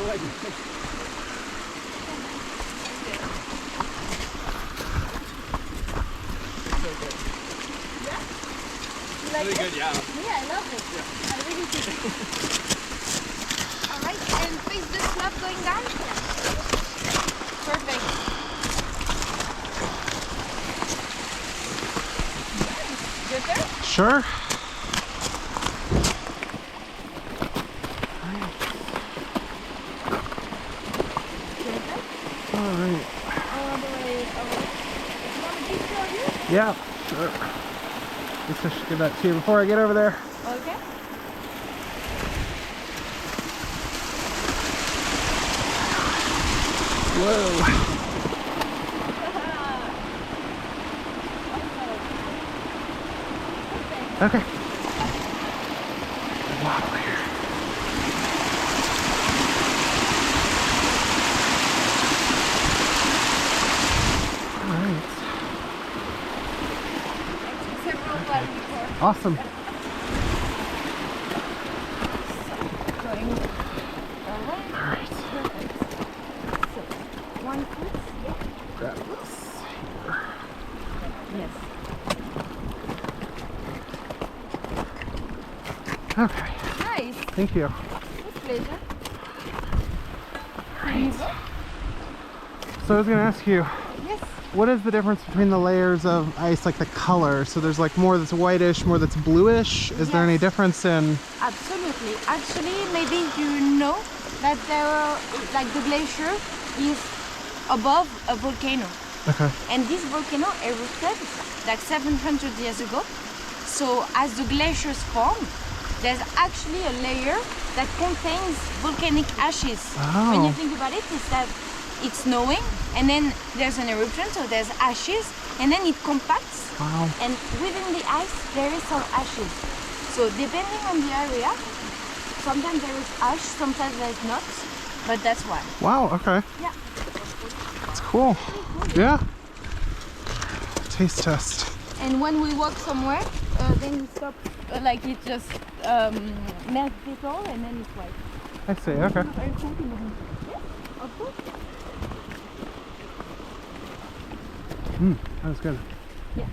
Really good, yeah. Yeah, I love it. Yeah. I really do. Alright, and face the slope going down? Perfect. Good there? Sure. All right. All the way over. You want a picture of you? Yeah, sure. Guess I should give that to you before I get over there. Okay. Whoa. Okay. Wow, here. All right. Several ones before. Awesome. Going around. All right. Perfect. So, 1 foot. Yeah. Grab this here. Yes. Okay. Nice. Thank you. With pleasure. All Here you right. go. So I was gonna ask you, Yes. what is the difference between the layers of ice, like the color? So there's like more that's whitish, more that's bluish. Is there any Yes. difference in? Absolutely. Actually, maybe you know that there are, like the glacier is above a volcano. Okay. And this volcano erupted like 700 years ago. So as the glaciers form, there's actually a layer that contains volcanic ashes. Oh. When you think about it, it's that it's snowing and then there's an eruption, so there's ashes, and then it compacts. Wow. And within the ice, there is some ashes. So depending on the area, sometimes there is ash, sometimes there's not, but that's why. Wow. Okay. Yeah. That's cool. Yeah. Taste test. And when we walk somewhere, then we stop, like it just melts it all, and then it's white. I see. Okay. Very cool. Yes, of course. That was good. Yeah.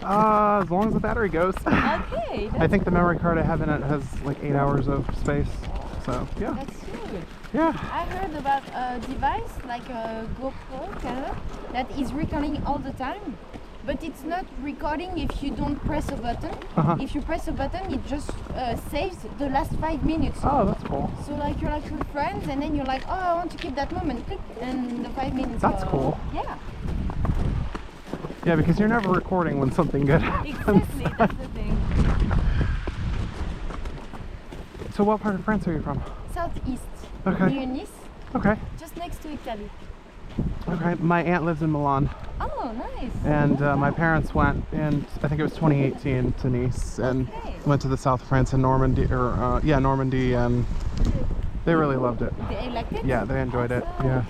As long as the battery goes. Okay. I think the memory card I have in it has like 8 hours of space. So yeah. That's good. Yeah. I heard about a device like a GoPro camera that is recording all the time, but it's not recording if you don't press a button. If you press a button, it just saves the last 5 minutes. Oh, that's cool. So like you're like with friends, and then you're like, oh, I want to keep that moment, click, and the 5 minutes. That's cool. Yeah. Yeah, because you're never recording when something good happens. Exactly, that's the thing. So what part of France are you from? Southeast. Okay. Near Nice. Okay. Just next to Italy. Okay. My aunt lives in Milan. Oh, nice. And my parents went in, I think it was 2018, to Nice, and went to the south of France in Normandy, or Normandy, and they really loved it. They liked it? Yeah, they enjoyed it. Awesome. Yeah.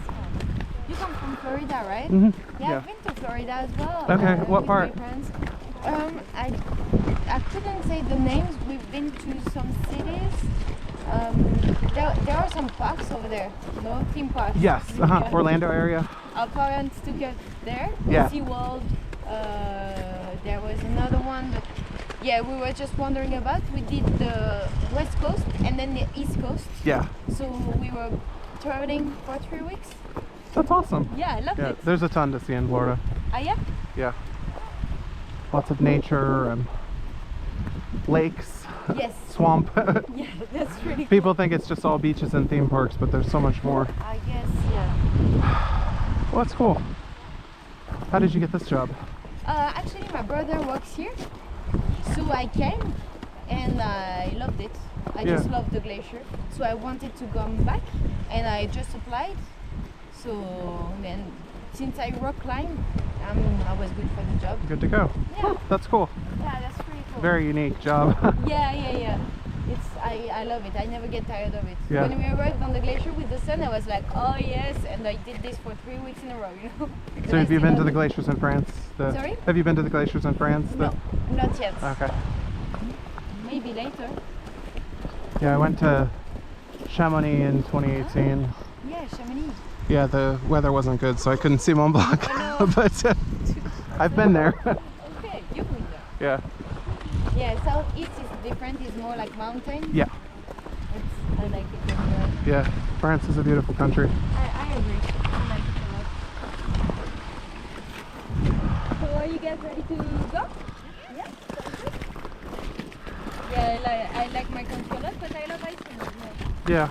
Awesome. You come from Florida, right? Yeah. I've been to Florida as well. Okay, what with part? My friends. I couldn't say the names. We've been to some cities. There are some parks over there. No theme parks. Yes. Orlando area. Our parents took us there. Yeah. SeaWorld. There was another one, but yeah, we were just wondering about. We did the West Coast and then the East Coast. Yeah. So we were traveling for 3 weeks. That's awesome. Yeah, I loved it. There's a ton to see in Florida. Yeah? Yeah. Lots of nature and lakes. Yes. Swamp. Yeah, that's really cool. People think it's just all beaches and theme parks, but there's so much more. I guess, yeah. Well, that's cool. How did you get this job? Actually, my brother works here, so I came and I loved it. I just loved the glacier, so I wanted to come back, and I just applied. So then, since I rock climb, I was good for the job. Good to go. Yeah. Oh, that's cool. Yeah, that's pretty cool. Very unique job. Yeah. I love it. I never get tired of it. Yeah. When we arrived on the glacier with the sun, I was like, oh yes, and I did this for 3 weeks in a row, you know. So have you been to the glaciers in France? Sorry? Have you been to the glaciers in France? No, not yet. Okay. Maybe later. Yeah, I went to Chamonix in 2018. Yeah, Chamonix. Yeah, the weather wasn't good, so I couldn't see Mont Blanc. Oh, no. But I've been there. Okay, you've been there. Yeah. Yeah, southeast is different. It's more like mountain. Yeah. I like it as well. Yeah. France is a beautiful country. I agree. I like it a lot. So are you guys ready to go? Yeah. Yeah, I like my country a lot, but I love Iceland as well. Yeah.